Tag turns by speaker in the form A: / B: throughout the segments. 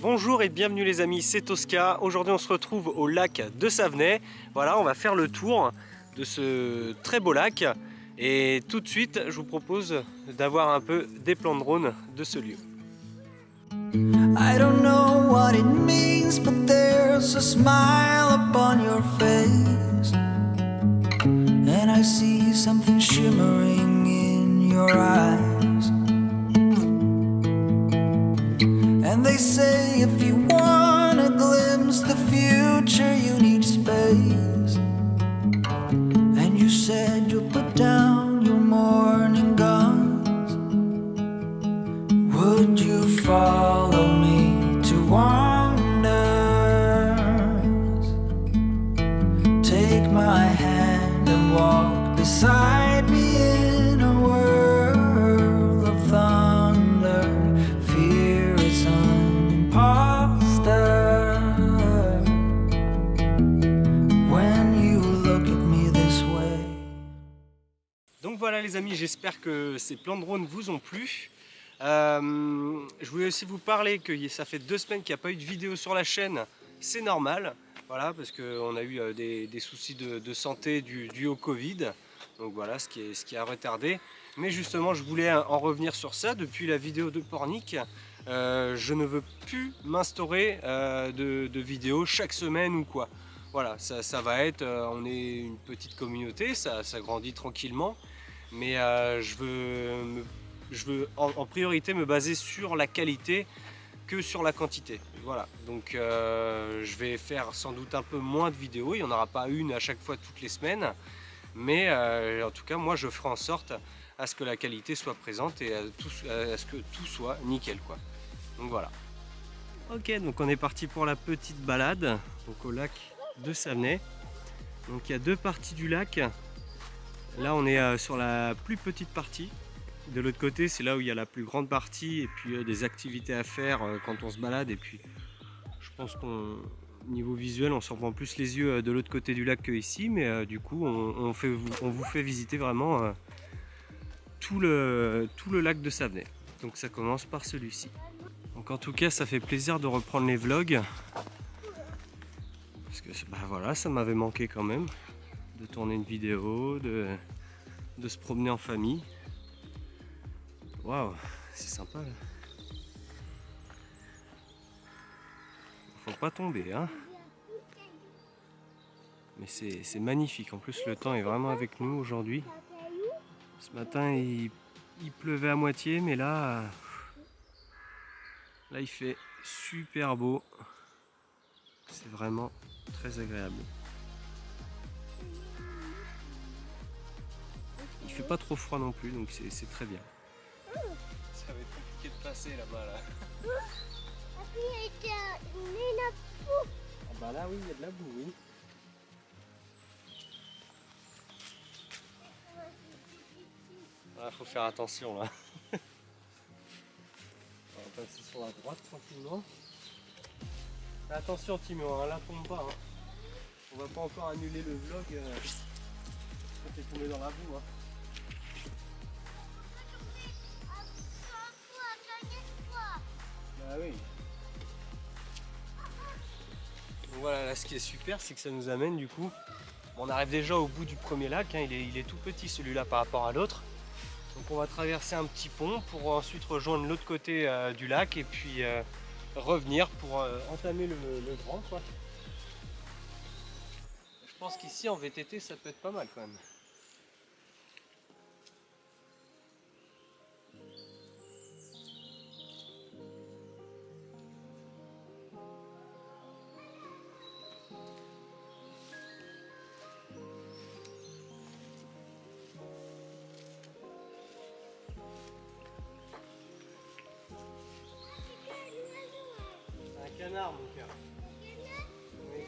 A: Bonjour et bienvenue les amis, c'est Tosca. Aujourd'hui on se retrouve au lac de Savenay. Voilà, on va faire le tour de ce très beau lac. Et tout de suite, je vous propose d'avoir un peu des plans de drone de ce lieu.
B: I don't know what it means, but there's a smile upon your face, and I see something shimmering in your eyes. And they say if you want to glimpse the future, you need space. And you said you'll put down your morning guns. Would you follow me to wonders? Take my hand and walk beside me in a world of thunder. Fear is an imposter when you look at me this way.
A: Donc voilà les amis, j'espère que ces plans de drone vous ont plu. Je voulais aussi vous parler que ça fait 2 semaines qu'il n'y a pas eu de vidéo sur la chaîne. C'est normal, voilà, parce qu'on a eu des soucis de santé dû au Covid. Donc voilà, ce qui a retardé. Mais justement, je voulais en revenir sur ça. Depuis la vidéo de Pornic, je ne veux plus m'instaurer de vidéos chaque semaine ou quoi. Voilà, ça va être, on est une petite communauté, ça grandit tranquillement. Mais je veux en priorité me baser sur la qualité que sur la quantité. Voilà, donc je vais faire sans doute un peu moins de vidéos, il n'y en aura pas une à chaque fois toutes les semaines, mais en tout cas moi je ferai en sorte à ce que la qualité soit présente et à ce que tout soit nickel quoi. Donc voilà. Ok, donc on est parti pour la petite balade donc au lac de Savenay. Donc il y a 2 parties du lac. Là on est sur la plus petite partie. De l'autre côté, c'est là où il y a la plus grande partie et puis des activités à faire quand on se balade. Et puis, je pense qu'au niveau visuel, on s'en prend plus les yeux de l'autre côté du lac que ici. Mais du coup, on vous fait visiter vraiment tout le lac de Savenay. Donc ça commence par celui-ci. Donc en tout cas, ça fait plaisir de reprendre les vlogs. Parce que bah, voilà, ça m'avait manqué quand même. De tourner une vidéo, de se promener en famille. Waouh, c'est sympa là. Faut pas tomber, hein. Mais c'est magnifique. En plus, le temps est vraiment avec nous aujourd'hui. Ce matin, il pleuvait à moitié, mais là, il fait super beau. C'est vraiment très agréable. Il fait pas trop froid non plus, donc c'est très bien. Ça va être compliqué de passer là-bas là. Ah bah là oui, il y a de la boue, oui. Ah, faut faire attention là. On va passer sur la droite tranquillement. Fais attention Timo, hein, là tombe pas. Hein. On va pas encore annuler le vlog. T'es tombé dans la boue. Hein. Ah oui. Donc voilà, là ce qui est super, c'est que ça nous amène du coup. On arrive déjà au bout du premier lac, hein, il est tout petit celui-là par rapport à l'autre. Donc on va traverser un petit pont pour ensuite rejoindre l'autre côté du lac et puis revenir pour entamer le grand quoi. Je pense qu'ici en VTT ça peut être pas mal quand même. Canard, mon cœur. Oui.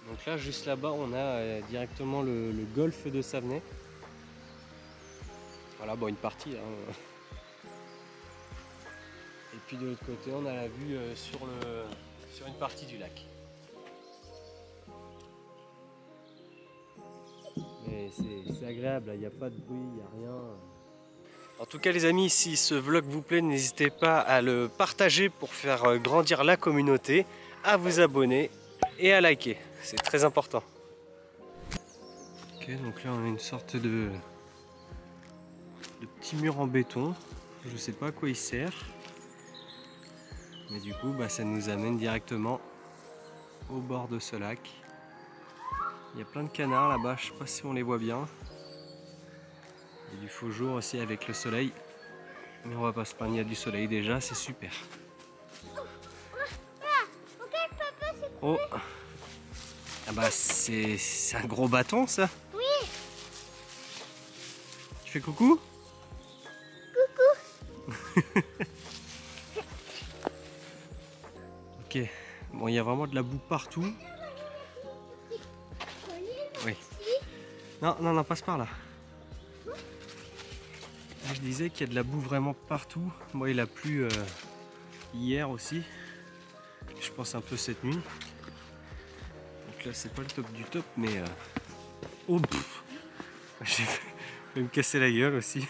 A: Donc là, juste là-bas, on a directement le golfe de Savenay. Voilà, bon, une partie. Hein. Et puis de l'autre côté, on a la vue sur une partie du lac. Mais c'est agréable, il n'y a pas de bruit, il n'y a rien. En tout cas les amis, si ce vlog vous plaît, n'hésitez pas à le partager pour faire grandir la communauté, à vous abonner et à liker, c'est très important. Ok, donc là on a une sorte de petit mur en béton, je ne sais pas à quoi il sert, mais du coup ça nous amène directement au bord de ce lac. Il y a plein de canards là-bas, je ne sais pas si on les voit bien. Il y a du faux jour aussi avec le soleil, mais on va pas se plaindre, il y a du soleil déjà, c'est super. Oh, ah bah c'est un gros bâton ça.
C: Oui.
A: Tu fais coucou?
C: Coucou.
A: Ok, bon il y a vraiment de la boue partout. Oui. Non, non, non, passe par là. Je disais qu'il y a de la boue vraiment partout. Moi, il a plu hier aussi. Je pense un peu cette nuit. Donc là, c'est pas le top du top, mais... Oh, j'ai fait me casser la gueule aussi.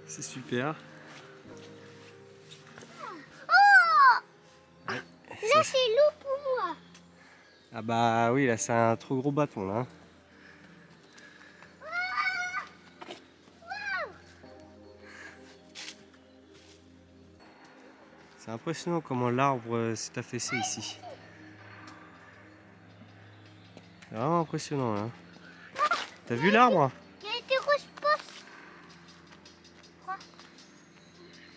A: C'est super.
C: Oh ouais, là, c'est lourd pour moi.
A: Ah bah oui, là, c'est un trop gros bâton, là. C'est impressionnant comment l'arbre s'est affaissé ici. C'est vraiment impressionnant là. T'as vu l'arbre?
C: Il a été rouge poste.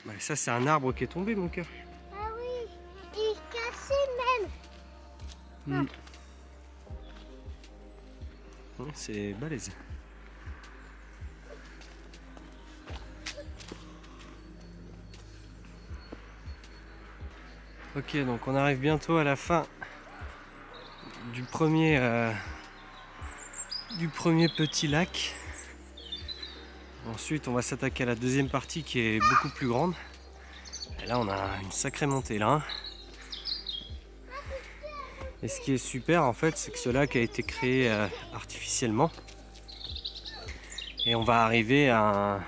A: Bah, ça c'est un arbre qui est tombé mon cœur.
C: Ah oui, il est cassé même.
A: Ouais, c'est balèze. Ok, donc on arrive bientôt à la fin du premier petit lac. Ensuite on va s'attaquer à la deuxième partie qui est beaucoup plus grande. Et là on a une sacrée montée là. Et ce qui est super en fait, c'est que ce lac a été créé artificiellement. Et on va arriver à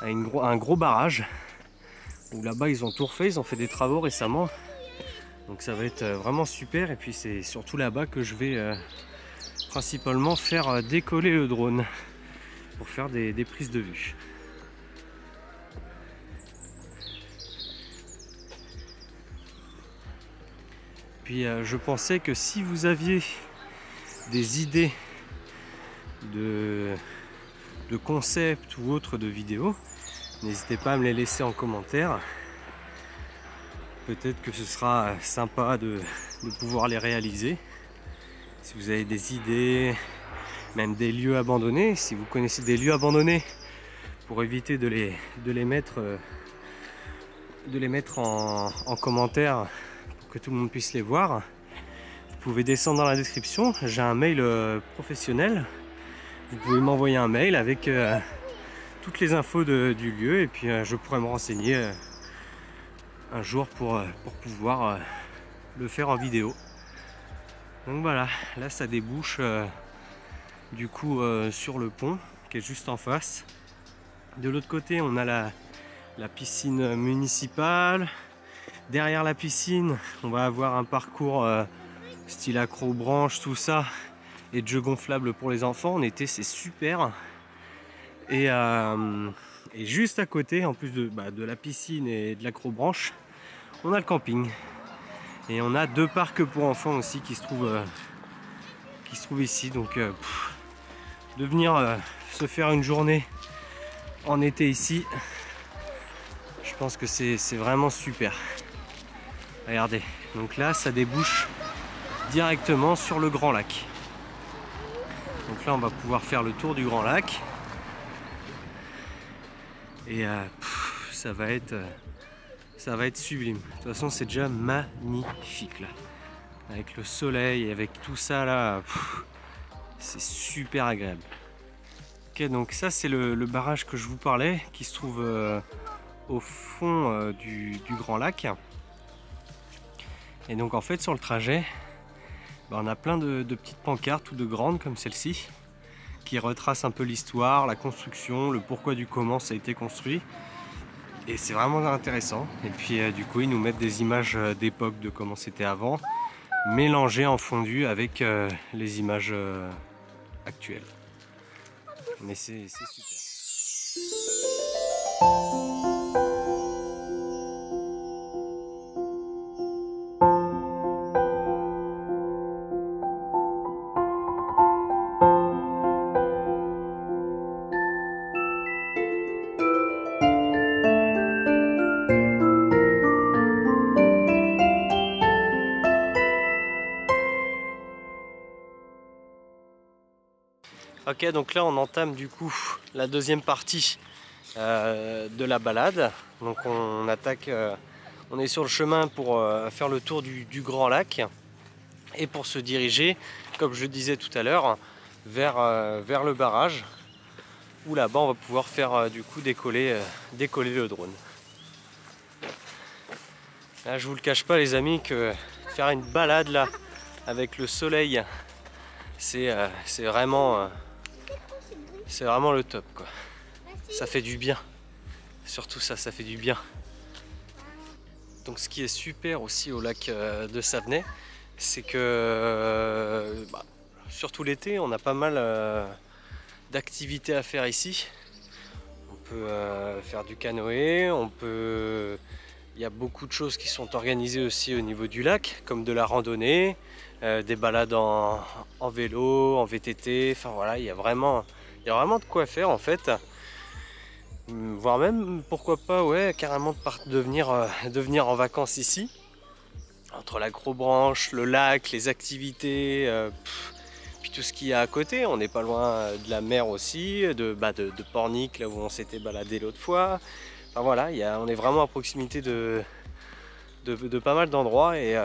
A: un gros barrage. Où là-bas ils ont tout refait, ils ont fait des travaux récemment. Donc ça va être vraiment super. Et puis c'est surtout là-bas que je vais principalement faire décoller le drone. Pour faire des prises de vue. Puis je pensais que si vous aviez des idées de concepts ou autres de vidéos, n'hésitez pas à me les laisser en commentaire. Peut-être que ce sera sympa de pouvoir les réaliser. Si vous avez des idées, même des lieux abandonnés, si vous connaissez des lieux abandonnés, pour éviter de les mettre en commentaire pour que tout le monde puisse les voir, vous pouvez descendre dans la description. J'ai un mail professionnel. Vous pouvez m'envoyer un mail avec toutes les infos du lieu et puis je pourrais me renseigner un jour pour pouvoir le faire en vidéo. Donc voilà, là ça débouche du coup sur le pont qui est juste en face. De l'autre côté on a la piscine municipale. Derrière la piscine on va avoir un parcours style accrobranche, tout ça, et de jeux gonflables pour les enfants. En été c'est super. Et juste à côté, en plus de la piscine et de l'acrobranche, on a le camping. Et on a 2 parcs pour enfants aussi qui se trouvent ici. Donc de venir se faire une journée en été ici, je pense que c'est vraiment super. Regardez, donc là ça débouche directement sur le Grand Lac. Donc là on va pouvoir faire le tour du Grand Lac. Et ça va être sublime. De toute façon c'est déjà magnifique là. Avec le soleil, avec tout ça là, c'est super agréable. Ok, donc ça c'est le barrage que je vous parlais, qui se trouve au fond du Grand Lac. Et donc en fait sur le trajet, on a plein de petites pancartes ou de grandes comme celle-ci, qui retracent un peu l'histoire, la construction, le pourquoi du comment ça a été construit. Et c'est vraiment intéressant. Et puis du coup ils nous mettent des images d'époque de comment c'était avant, mélangées en fondu avec les images actuelles. Mais c'est super. Ok, donc là on entame du coup la deuxième partie de la balade. Donc on attaque, on est sur le chemin pour faire le tour du Grand Lac et pour se diriger, comme je disais tout à l'heure, vers le barrage où là-bas on va pouvoir faire du coup décoller le drone. Là je vous le cache pas les amis que faire une balade là avec le soleil c'est vraiment le top quoi. Ça fait du bien. Surtout ça fait du bien. Donc ce qui est super aussi au lac de Savenay, c'est que surtout l'été, on a pas mal d'activités à faire ici. On peut faire du canoë, il y a beaucoup de choses qui sont organisées aussi au niveau du lac, comme de la randonnée, des balades en vélo, en VTT, enfin voilà, il y a vraiment de quoi faire en fait. Voire même, pourquoi pas, ouais, carrément de venir en vacances ici. Entre la Gros-Branche, le lac, les activités, puis tout ce qu'il y a à côté. On n'est pas loin de la mer aussi, de Pornic, là où on s'était baladé l'autre fois. Enfin voilà, on est vraiment à proximité de pas mal d'endroits et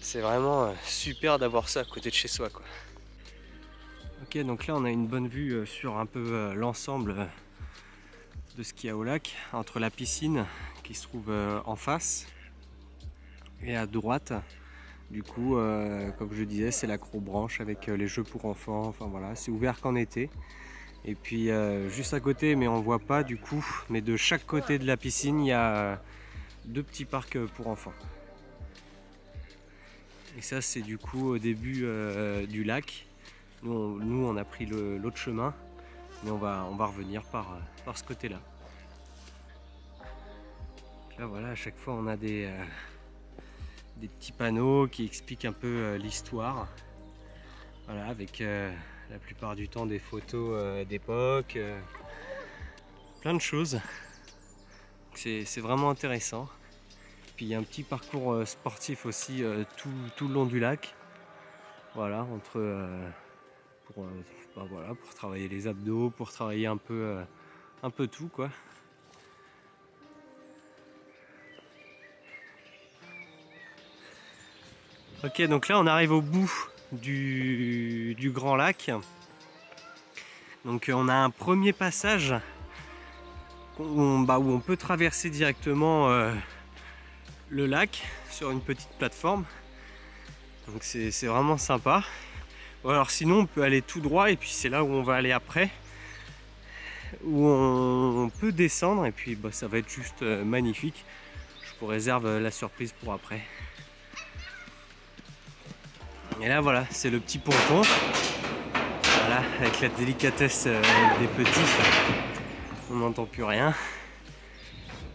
A: c'est vraiment super d'avoir ça à côté de chez soi, quoi. Ok, donc là on a une bonne vue sur un peu l'ensemble de ce qu'il y a au lac, entre la piscine qui se trouve en face et à droite. Du coup, comme je disais, c'est la Gros-Branche avec les jeux pour enfants. Enfin voilà, c'est ouvert qu'en été. Et puis juste à côté, mais on ne voit pas du coup, mais de chaque côté de la piscine, il y a deux petits parcs pour enfants. Et ça, c'est du coup au début du lac. Nous, on a pris l'autre chemin, mais on va revenir par ce côté-là. Là, voilà, à chaque fois, on a des petits panneaux qui expliquent un peu l'histoire. Voilà, avec la plupart du temps des photos d'époque, plein de choses. C'est vraiment intéressant. Puis il y a un petit parcours sportif aussi tout le long du lac. Voilà, pour travailler les abdos, pour travailler un peu tout quoi. Ok, donc là on arrive au bout du Grand Lac. Donc on a un premier passage où on peut traverser directement le lac sur une petite plateforme. Donc c'est vraiment sympa. Ou alors sinon on peut aller tout droit et puis c'est là où on va aller après, où on peut descendre et puis ça va être juste magnifique. Je vous réserve la surprise pour après. Et là voilà, c'est le petit ponton. Voilà, avec la délicatesse des petits, on n'entend plus rien.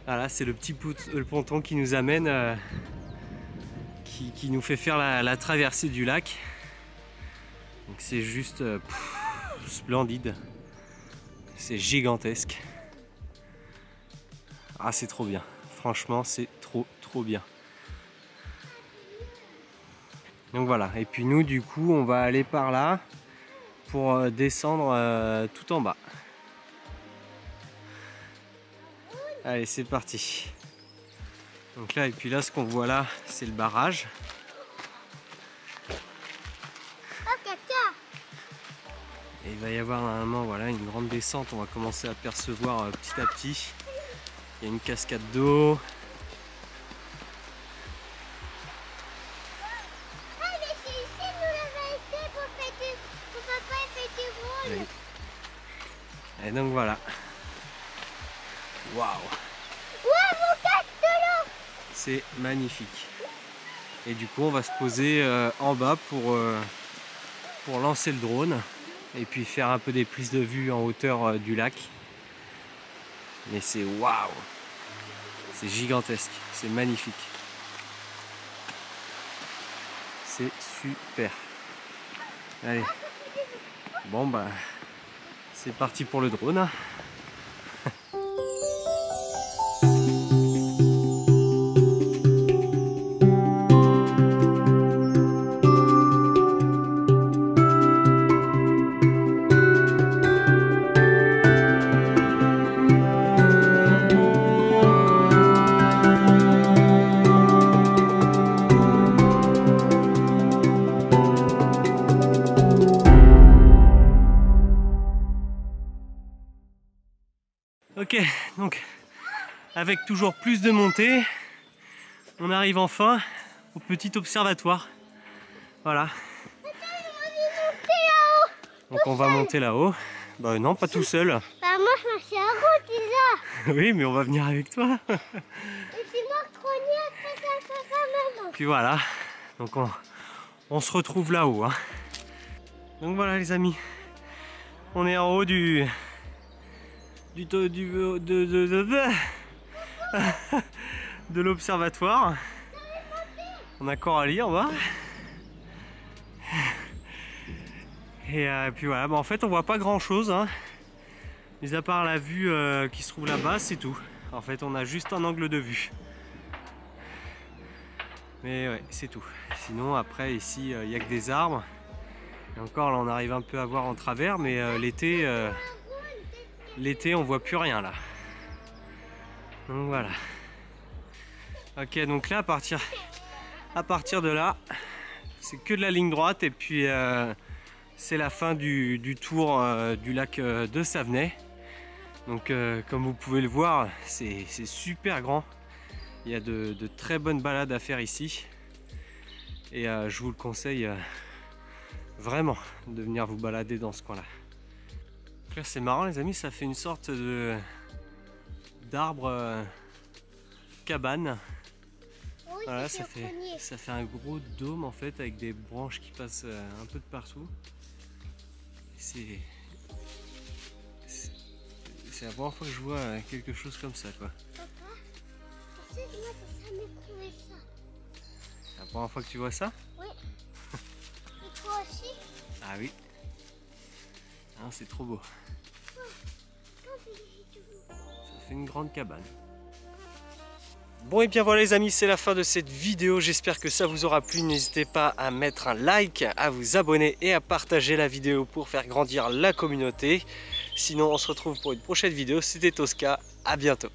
A: Voilà, c'est le ponton qui nous amène, qui nous fait faire la traversée du lac. Donc c'est juste splendide, c'est gigantesque. Ah c'est trop bien, franchement c'est trop bien. Donc voilà, et puis nous du coup on va aller par là pour descendre tout en bas. Allez c'est parti. Donc là et puis là ce qu'on voit là c'est le Et il va y avoir un moment, voilà, une grande descente, on va commencer à percevoir petit à petit. Il y a une cascade d'eau.
C: Ah, mais c'est ici nous l'avons été pour papa fait du rôle.
A: Et donc voilà. Waouh!
C: Ouais, mon casque de l'eau.
A: C'est magnifique. Et du coup, on va se poser en bas pour lancer le drone et puis faire un peu des prises de vue en hauteur du lac. Mais c'est waouh! C'est gigantesque, c'est magnifique. C'est super. Allez. Bon bah, c'est parti pour le drone. Ok, donc avec toujours plus de montée, on arrive enfin au petit observatoire. Voilà. Donc on va monter là-haut. Bah non, pas tout seul.
C: Bah moi je marche à la route déjà.
A: Oui, mais on va venir avec toi.
C: Et c'est moi chronique après ça même.
A: Puis voilà, donc on se retrouve là-haut. Hein. Donc voilà les amis, on est en haut de l'observatoire. On a Coralie en bas. Et puis voilà, en fait on voit pas grand chose, hein. Mis à part la vue qui se trouve là-bas, c'est tout. En fait on a juste un angle de vue. Mais ouais, c'est tout. Sinon après ici il n'y a que des arbres. Et encore là on arrive un peu à voir en travers, mais l'été on voit plus rien là. Donc voilà. Ok, donc là à partir de là, c'est que de la ligne droite et puis c'est la fin du tour du lac de Savenay. Donc comme vous pouvez le voir, c'est super grand. Il y a de très bonnes balades à faire ici. Et je vous le conseille vraiment de venir vous balader dans ce coin-là. Là c'est marrant les amis, ça fait une sorte d'arbre cabane.
C: Oui,
A: Voilà, ça fait un gros dôme en fait avec des branches qui passent un peu de partout. C'est la première fois que je vois quelque chose comme ça quoi.
C: Papa, tu sais que moi j'ai jamais trouvé ça.
A: C'est la première fois que tu vois ça?
C: Oui. Et toi aussi?
A: Ah oui. Ah, c'est trop beau. Ça fait une grande cabane. Bon et bien voilà les amis, c'est la fin de cette vidéo. J'espère que ça vous aura plu. N'hésitez pas à mettre un like, à vous abonner et à partager la vidéo pour faire grandir la communauté. Sinon on se retrouve pour une prochaine vidéo. C'était Tosca, à bientôt.